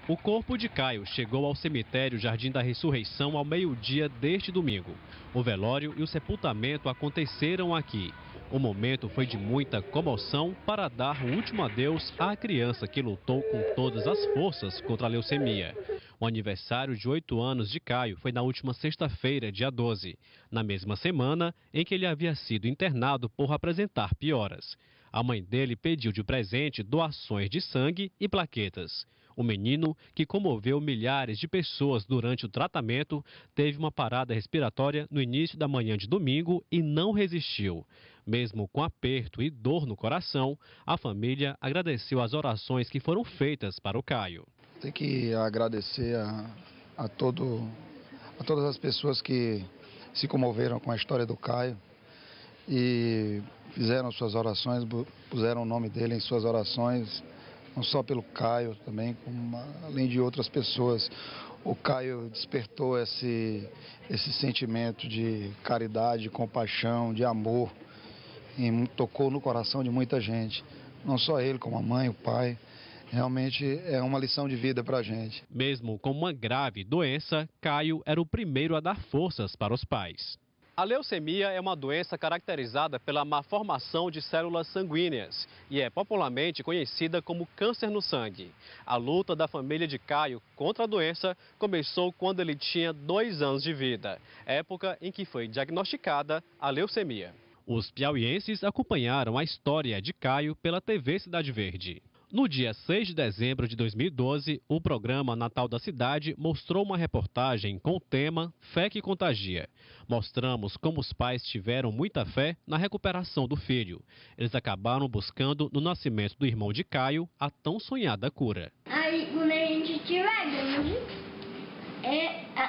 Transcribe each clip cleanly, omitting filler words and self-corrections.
O corpo de Caio chegou ao cemitério Jardim da Ressurreição ao meio-dia deste domingo. O velório e o sepultamento aconteceram aqui. O momento foi de muita comoção para dar o último adeus à criança que lutou com todas as forças contra a leucemia. O aniversário de 8 anos de Caio foi na última sexta-feira, dia 12, na mesma semana em que ele havia sido internado por apresentar pioras. A mãe dele pediu de presente doações de sangue e plaquetas. O menino, que comoveu milhares de pessoas durante o tratamento, teve uma parada respiratória no início da manhã de domingo e não resistiu. Mesmo com aperto e dor no coração, a família agradeceu as orações que foram feitas para o Caio. Tem que agradecer a todas as pessoas que se comoveram com a história do Caio e fizeram suas orações, puseram o nome dele em suas orações, não só pelo Caio também, como além de outras pessoas. O Caio despertou esse sentimento de caridade, de compaixão, de amor, e tocou no coração de muita gente, não só ele, como a mãe, o pai. Realmente é uma lição de vida para a gente. Mesmo com uma grave doença, Caio era o primeiro a dar forças para os pais. A leucemia é uma doença caracterizada pela má formação de células sanguíneas e é popularmente conhecida como câncer no sangue. A luta da família de Caio contra a doença começou quando ele tinha 2 anos de vida, época em que foi diagnosticada a leucemia. Os piauienses acompanharam a história de Caio pela TV Cidade Verde. No dia 6 de dezembro de 2012, o programa Natal da Cidade mostrou uma reportagem com o tema Fé que Contagia. Mostramos como os pais tiveram muita fé na recuperação do filho. Eles acabaram buscando no nascimento do irmão de Caio a tão sonhada cura. Aí, quando a gente tiver grande,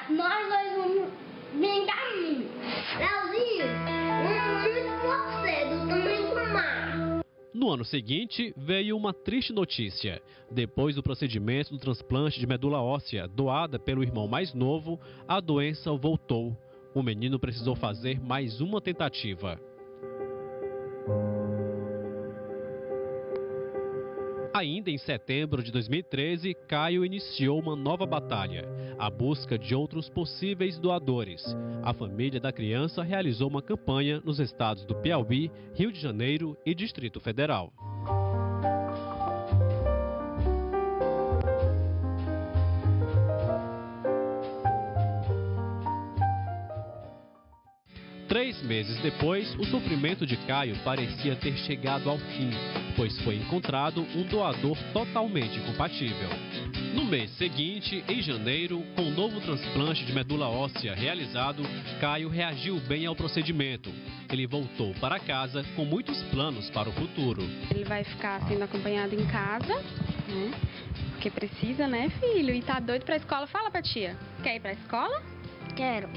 nós dois vamos vir caminho. Leozinho, muito você, do tamanho do mar. No ano seguinte, veio uma triste notícia. Depois do procedimento do transplante de medula óssea doada pelo irmão mais novo, a doença voltou. O menino precisou fazer mais uma tentativa. Ainda em setembro de 2013, Caio iniciou uma nova batalha, a busca de outros possíveis doadores. A família da criança realizou uma campanha nos estados do Piauí, Rio de Janeiro e Distrito Federal. Três meses depois, o sofrimento de Caio parecia ter chegado ao fim, pois foi encontrado um doador totalmente compatível. No mês seguinte, em janeiro, com um novo transplante de medula óssea realizado, Caio reagiu bem ao procedimento. Ele voltou para casa com muitos planos para o futuro. Ele vai ficar sendo acompanhado em casa, né? Porque precisa, né, filho? E tá doido pra escola. Fala pra tia. Quer ir pra escola? Quero.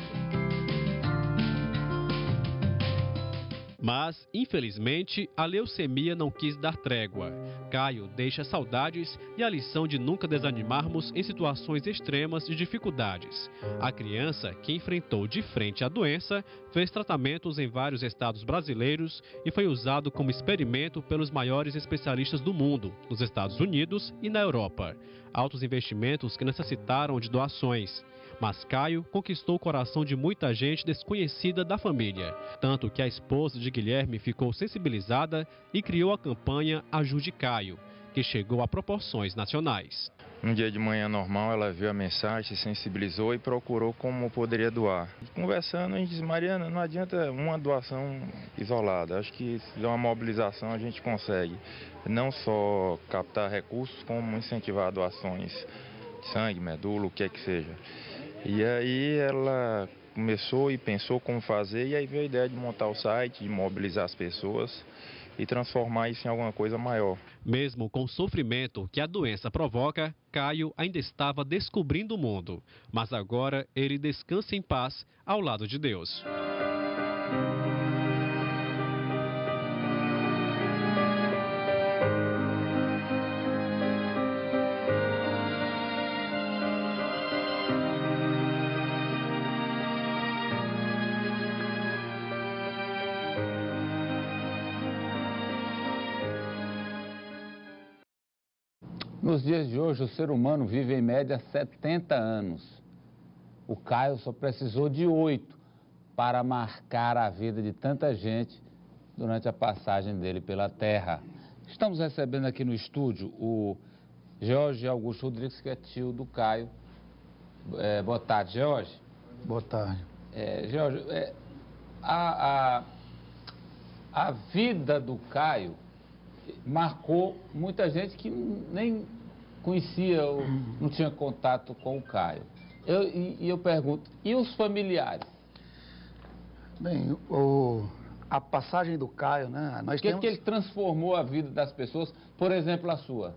Mas, infelizmente, a leucemia não quis dar trégua. Caio deixa saudades e a lição de nunca desanimarmos em situações extremas de dificuldades. A criança, que enfrentou de frente a doença, fez tratamentos em vários estados brasileiros e foi usado como experimento pelos maiores especialistas do mundo, nos Estados Unidos e na Europa. Altos investimentos que necessitaram de doações. Mas Caio conquistou o coração de muita gente desconhecida da família, tanto que a esposa de Guilherme ficou sensibilizada e criou a campanha Ajude Caio, que chegou a proporções nacionais. Um dia de manhã normal, ela viu a mensagem, se sensibilizou e procurou como poderia doar. Conversando, a gente disse: Mariana, não adianta uma doação isolada. Acho que se fizer uma mobilização a gente consegue não só captar recursos, como incentivar doações de sangue, medula, o que é que seja. E aí ela começou e pensou como fazer, e aí veio a ideia de montar o site, de mobilizar as pessoas e transformar isso em alguma coisa maior. Mesmo com o sofrimento que a doença provoca, Caio ainda estava descobrindo o mundo. Mas agora ele descansa em paz ao lado de Deus. Nos dias de hoje, o ser humano vive em média 70 anos. O Caio só precisou de 8 para marcar a vida de tanta gente durante a passagem dele pela Terra. Estamos recebendo aqui no estúdio o Jorge Augusto Rodrigues, que é tio do Caio. Boa tarde, Jorge. Boa tarde. Jorge, a vida do Caio marcou muita gente que nem conhecia ou não tinha contato com o Caio. Eu pergunto, e os familiares? Bem, a passagem do Caio, né? O que ele transformou a vida das pessoas, por exemplo, a sua?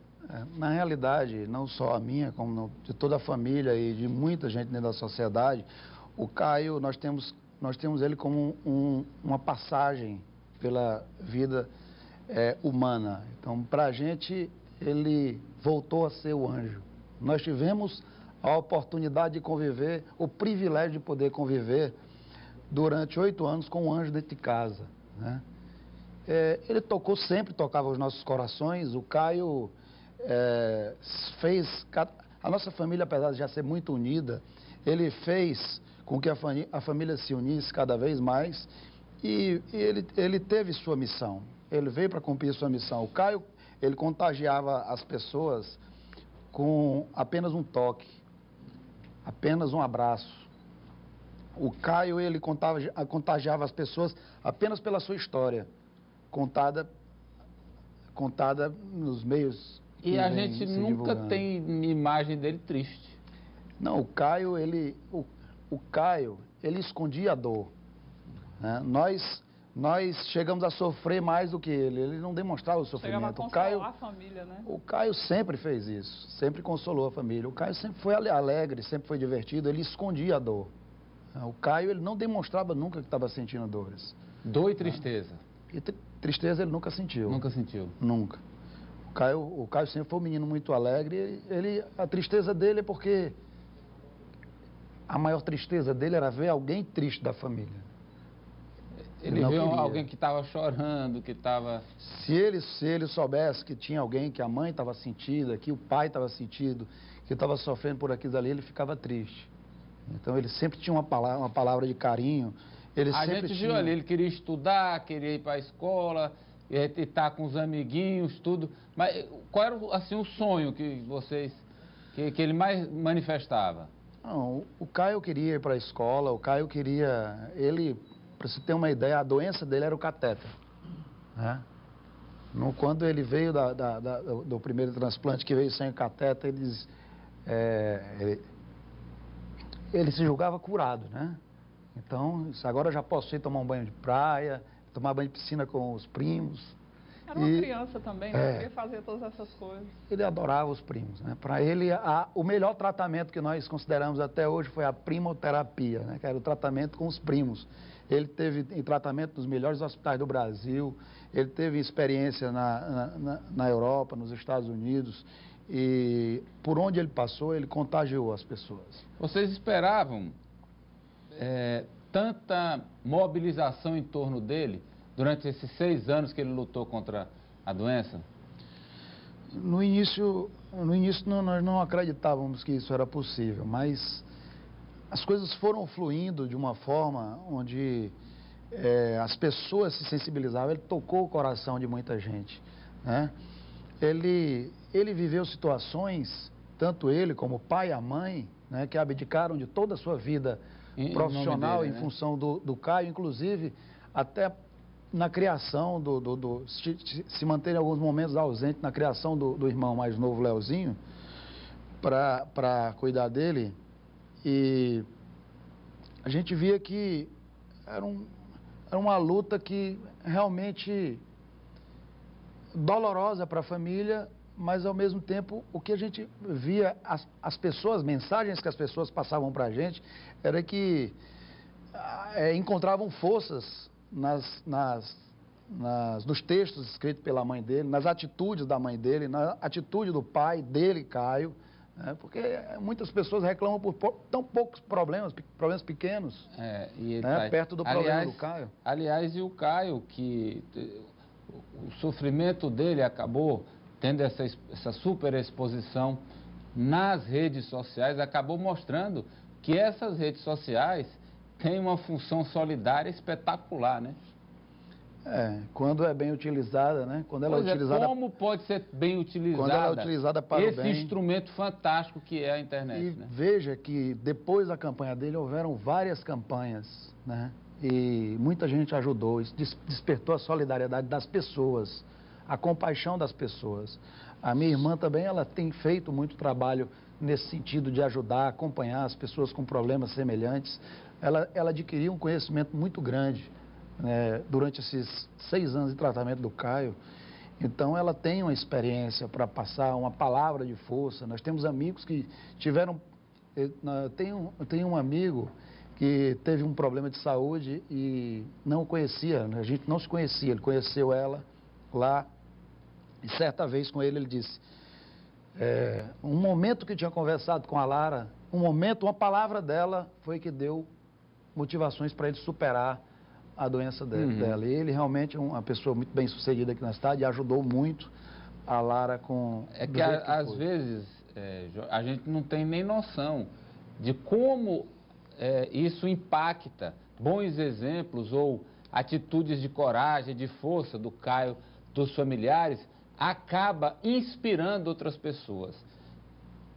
Na realidade, não só a minha, como de toda a família e de muita gente dentro da sociedade, o Caio, nós temos ele como uma passagem pela vida humana. Então, para a gente, ele voltou a ser o anjo. Nós tivemos a oportunidade de conviver, o privilégio de poder conviver durante 8 anos com um anjo dentro de casa, né? Ele sempre tocava os nossos corações. O Caio fez... A nossa família, apesar de já ser muito unida, ele fez com que a família se unisse cada vez mais e ele teve sua missão. Ele veio para cumprir sua missão. O Caio, ele contagiava as pessoas com apenas um toque, apenas um abraço. O Caio, ele contagiava as pessoas apenas pela sua história, contada nos meios. E a gente nunca tem imagem dele triste. Não, o Caio, ele escondia a dor, né? Nós chegamos a sofrer mais do que ele não demonstrava o sofrimento. Chegava a consolar a família, né? O Caio sempre fez isso, sempre consolou a família. O Caio sempre foi alegre, sempre foi divertido, ele escondia a dor. O Caio, ele não demonstrava nunca que estava sentindo dores. Dor e tristeza? E tristeza ele nunca sentiu. Nunca sentiu? Nunca. O Caio sempre foi um menino muito alegre. A tristeza dele é porque a maior tristeza dele era ver alguém triste da família. Ele viu alguém que estava chorando, que estava... Se ele soubesse que tinha alguém, que a mãe estava sentida, que o pai estava sentido, que estava sofrendo por aquilo ali, ele ficava triste. Então ele sempre tinha uma palavra de carinho. A gente viu ali, ele queria estudar, queria ir para a escola, estar com os amiguinhos, tudo. Mas qual era assim, o sonho que que ele mais manifestava? Não, o Caio queria ir para a escola, o Caio queria... Para você ter uma ideia, a doença dele era o catéter, né? Quando ele veio do primeiro transplante, que veio sem o catéter, ele se julgava curado, né? Então, agora eu já posso ir tomar um banho de praia, tomar banho de piscina com os primos. Era uma criança também, né? Queria fazer todas essas coisas. Ele adorava os primos, né? Para ele, o melhor tratamento que nós consideramos até hoje foi a primoterapia, né? Que era o tratamento com os primos. Ele teve em tratamento nos melhores hospitais do Brasil, ele teve experiência na Europa, nos Estados Unidos, e por onde ele passou, ele contagiou as pessoas. Vocês esperavam tanta mobilização em torno dele durante esses 6 anos que ele lutou contra a doença? No início nós não acreditávamos que isso era possível, mas as coisas foram fluindo de uma forma onde as pessoas se sensibilizavam. Ele tocou o coração de muita gente, né? Ele viveu situações, tanto ele como o pai e a mãe, né, que abdicaram de toda a sua vida profissional em função do Caio, inclusive até na criação se manter em alguns momentos ausente na criação do irmão mais novo, Leozinho, para cuidar dele. E a gente via que era uma luta que realmente dolorosa para a família, mas ao mesmo tempo o que a gente via, as pessoas, mensagens que as pessoas passavam para a gente, era que encontravam forças nos textos escritos pela mãe dele, nas atitudes da mãe dele, na atitude do pai dele, Caio, né? Porque muitas pessoas reclamam por tão poucos problemas pequenos, né? Perto do problema do Caio. Aliás, e o Caio, que o sofrimento dele acabou tendo essa super exposição nas redes sociais, acabou mostrando que essas redes sociais têm uma função solidária espetacular, né? Quando é bem utilizada, né? Quando ela é utilizada... Como pode ser bem utilizada, quando ela é utilizada para o bem, esse instrumento fantástico que é a internet, e né? veja que depois da campanha dele houveram várias campanhas, né? E muita gente ajudou, isso despertou a solidariedade das pessoas, a compaixão das pessoas. A minha irmã também, ela tem feito muito trabalho nesse sentido de ajudar, acompanhar as pessoas com problemas semelhantes. Ela adquiriu um conhecimento muito grande, né, durante esses 6 anos de tratamento do Caio. Então, ela tem uma experiência para passar uma palavra de força. Nós temos amigos que tiveram... Eu tenho um amigo que teve um problema de saúde e não conhecia, a gente não se conhecia, ele conheceu ela lá e certa vez com ele disse, um momento que tinha conversado com a Lara, uma palavra dela foi que deu motivações para ele superar a doença dela. E ele realmente é uma pessoa muito bem sucedida aqui na cidade e ajudou muito a Lara com... que às vezes a gente não tem nem noção de como isso impacta bons exemplos ou atitudes de coragem, de força do Caio, dos familiares, acaba inspirando outras pessoas.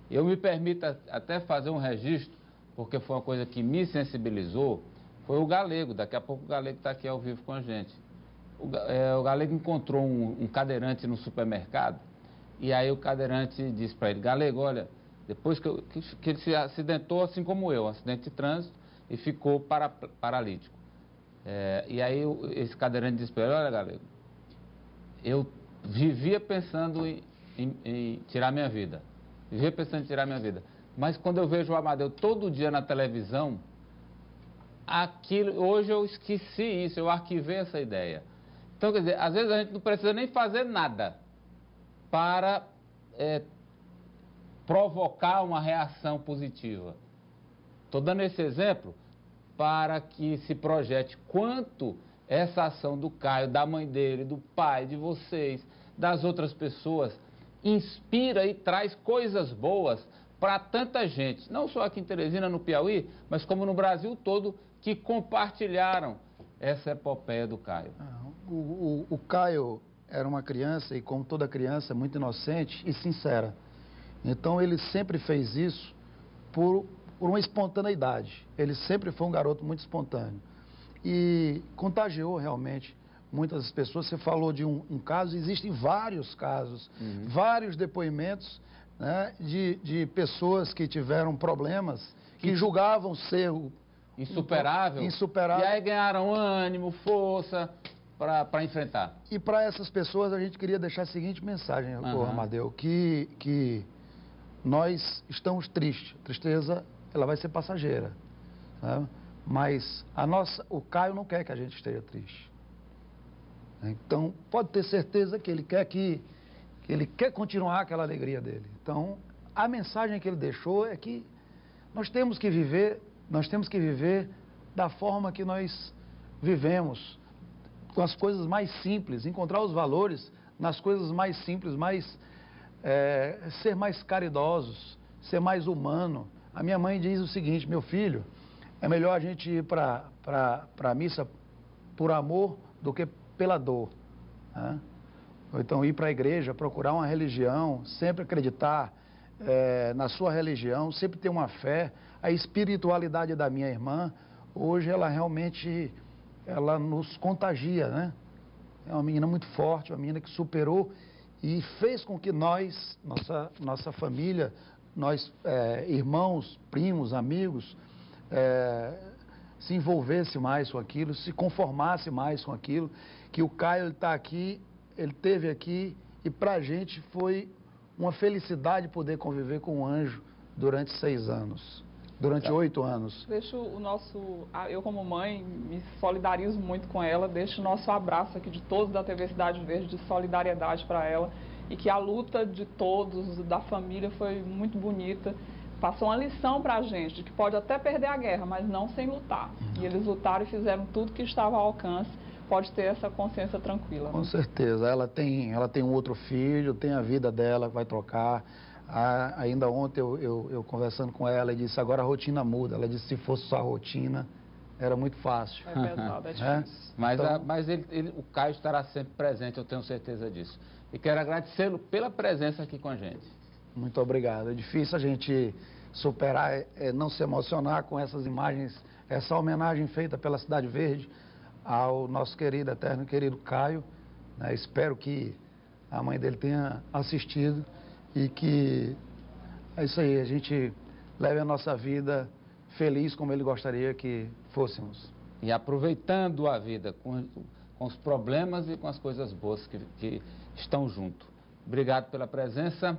Eu me permito até fazer um registro, porque foi uma coisa que me sensibilizou, foi o Galego. Daqui a pouco o Galego está aqui ao vivo com a gente. O Galego encontrou um cadeirante no supermercado, e aí o cadeirante disse para ele, Galego, olha, depois que ele se acidentou, assim como eu, um acidente de trânsito, e ficou paralítico. E aí esse cadeirante disse para ele, olha, Galego, eu vivia pensando em tirar minha vida. Mas quando eu vejo o Amadeu todo dia na televisão, hoje eu esqueci isso, eu arquivei essa ideia. Então, quer dizer, às vezes a gente não precisa nem fazer nada para provocar uma reação positiva. Estou dando esse exemplo para que se projete quanto essa ação do Caio, da mãe dele, do pai, de vocês, das outras pessoas, inspira e traz coisas boas para tanta gente, não só aqui em Teresina, no Piauí, mas como no Brasil todo, que compartilharam essa epopeia do Caio. O Caio era uma criança, e como toda criança, muito inocente e sincera. Então ele sempre fez isso por uma espontaneidade. Ele sempre foi um garoto muito espontâneo. E contagiou realmente muitas pessoas. Você falou de um caso, existem vários casos, vários depoimentos, né, de pessoas que tiveram problemas, que julgavam ser insuperável. E aí ganharam ânimo, força para enfrentar. E para essas pessoas a gente queria deixar a seguinte mensagem, Amadeu, que nós estamos tristes. A tristeza, ela vai ser passageira, né? Mas o Caio não quer que a gente esteja triste. Então, pode ter certeza que ele quer continuar aquela alegria dele. Então, a mensagem que ele deixou é que nós temos que viver da forma que nós vivemos, com as coisas mais simples, encontrar os valores nas coisas mais simples, ser mais caridosos, ser mais humano. A minha mãe diz o seguinte, meu filho, é melhor a gente ir para a missa por amor do que pela dor, né? Ou então ir para a igreja, procurar uma religião, sempre acreditar na sua religião, sempre ter uma fé. A espiritualidade da minha irmã, hoje ela realmente, ela nos contagia, né? É uma menina muito forte, uma menina que superou e fez com que nós, nossa família, nós irmãos, primos, amigos, se envolvesse mais com aquilo, se conformasse mais com aquilo, que o Caio está aqui, ele esteve aqui e para a gente foi uma felicidade poder conviver com um anjo durante 6 anos, durante 8 anos. Deixo eu como mãe me solidarizo muito com ela, deixo o nosso abraço aqui de todos da TV Cidade Verde, de solidariedade para ela e que a luta de todos, da família foi muito bonita. Passou uma lição para a gente, de que pode até perder a guerra, mas não sem lutar. E eles lutaram e fizeram tudo que estava ao alcance, pode ter essa consciência tranquila. Com certeza. Ela tem um outro filho, tem a vida dela, vai trocar. Ainda ontem eu conversando com ela, disse, agora a rotina muda. Ela disse, se fosse só a rotina, era muito fácil. É verdade, é difícil. Mas, Então, mas o Caio estará sempre presente, eu tenho certeza disso. E quero agradecê-lo pela presença aqui com a gente. Muito obrigado. É difícil a gente superar, não se emocionar com essas imagens, essa homenagem feita pela Cidade Verde ao nosso querido, eterno querido Caio. Né? Espero que a mãe dele tenha assistido e que é isso aí, a gente leve a nossa vida feliz como ele gostaria que fôssemos. E aproveitando a vida com os problemas e com as coisas boas que estão junto. Obrigado pela presença.